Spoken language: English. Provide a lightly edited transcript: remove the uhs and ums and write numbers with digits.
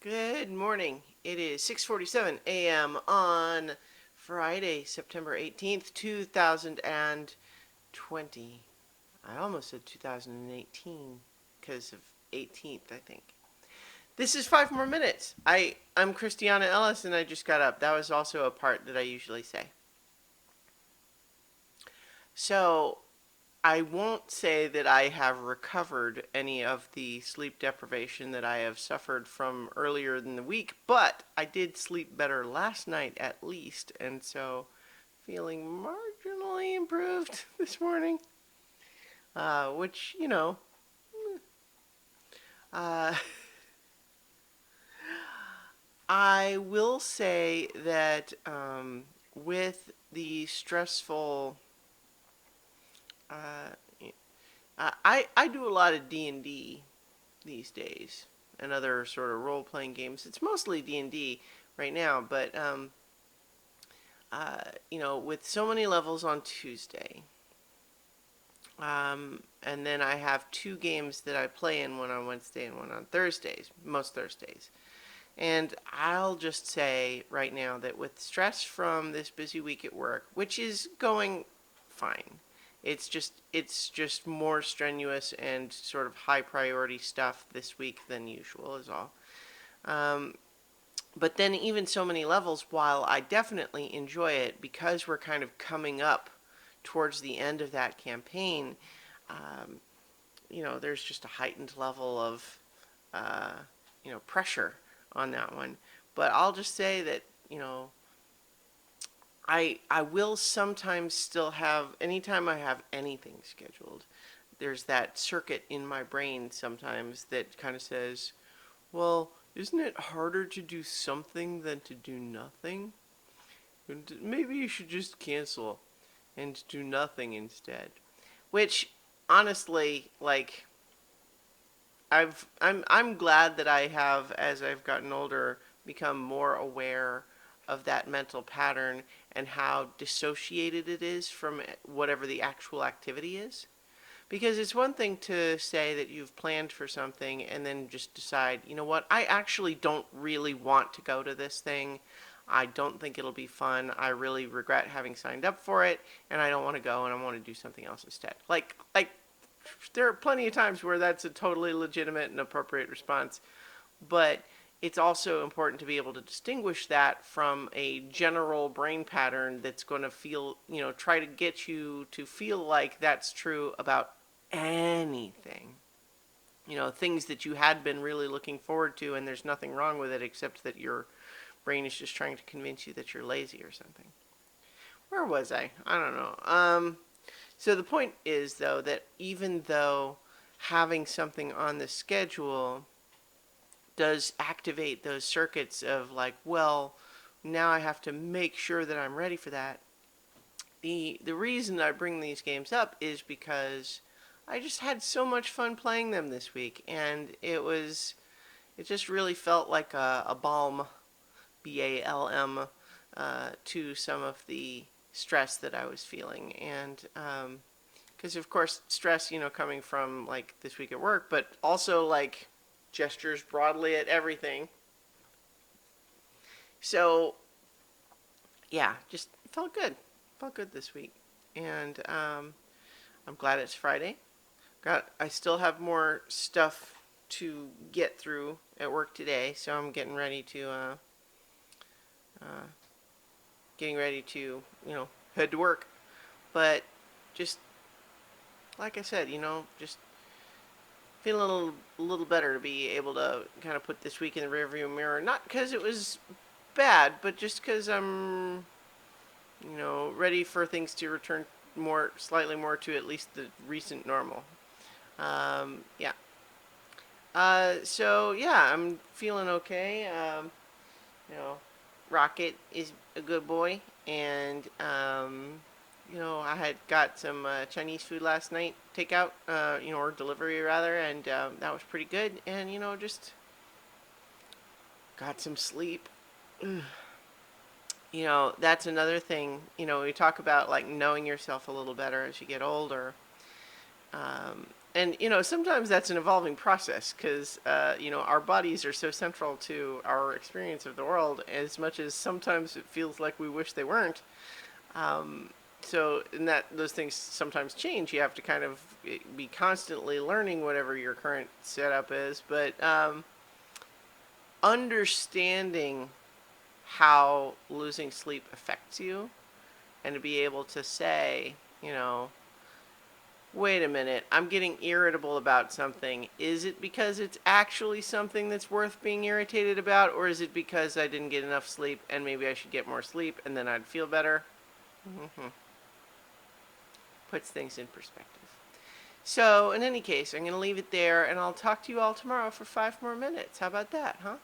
Good morning. It is 6:47 a.m. on Friday, September 18th, 2020. I almost said 2018 because of 18th, I think. This is 5 more minutes. I'm Christiana Ellis and I just got up. That was also a part that I usually say. So, I won't say that I have recovered any of the sleep deprivation that I have suffered from earlier in the week, but I did sleep better last night at least, and so feeling marginally improved this morning. Which, uh, I will say that with the stressful, uh, I do a lot of D&D these days and other sort of role playing games. It's mostly D&D right now, but with so many levels on Tuesday, and then I have two games that I play in, one on Wednesday and one on Thursdays, most Thursdays. And I'll just say right now that with stress from this busy week at work, which is going fine, it's just more strenuous and sort of high priority stuff this week than usual is all. Um, but then even so many levels, while I definitely enjoy it because we're kind of coming up towards the end of that campaign, um, there's just a heightened level of uh, pressure on that one. But I'll just say that I will sometimes still have, anytime I have anything scheduled, there's that circuit in my brain sometimes that kind of says, well, isn't it harder to do something than to do nothing? Maybe you should just cancel and do nothing instead. Which, honestly, like, I'm glad that I have, as I've gotten older, become more aware of that mental pattern and how dissociated it is from whatever the actual activity is. Because it's one thing to say that you've planned for something and then just decide, you know what, I actually don't really want to go to this thing. I don't think it'll be fun. I really regret having signed up for it and I don't want to go and I want to do something else instead. Like there are plenty of times where that's a totally legitimate and appropriate response, but it's also important to be able to distinguish that from a general brain pattern that's going to try to get you to feel like that's true about anything. Things that you had been really looking forward to, and there's nothing wrong with it except that your brain is just trying to convince you that you're lazy or something. Where was I? I don't know. So the point is, though, that even though having something on the schedule does activate those circuits of like, well, now I have to make sure that I'm ready for that. The reason I bring these games up is because I just had so much fun playing them this week, and it just really felt like a balm, BALM, to some of the stress that I was feeling, and because of course stress, coming from like this week at work, but also like gestures broadly at everything. So yeah, just felt good this week, and I'm glad it's Friday. I still have more stuff to get through at work today, so I'm uh, getting ready to head to work. But just like I said, just feeling a little better to be able to kind of put this week in the rearview mirror. Not because it was bad, but just because I'm ready for things to return slightly more to at least the recent normal. Yeah. So yeah, I'm feeling okay. You know, Rocket is a good boy, and I had got some Chinese food last night, takeout, or delivery rather, and that was pretty good. And just got some sleep. That's another thing. We talk about like knowing yourself a little better as you get older. And sometimes that's an evolving process because our bodies are so central to our experience of the world, as much as sometimes it feels like we wish they weren't. Um, so in that those things sometimes change. You have to kind of be constantly learning whatever your current setup is, but understanding how losing sleep affects you, and to be able to say, wait a minute, I'm getting irritable about something. Is it because it's actually something that's worth being irritated about, or is it because I didn't get enough sleep and maybe I should get more sleep and then I'd feel better? Mm-hmm. Puts things in perspective. So, in any case, I'm going to leave it there and I'll talk to you all tomorrow for 5 more minutes. How about that, huh?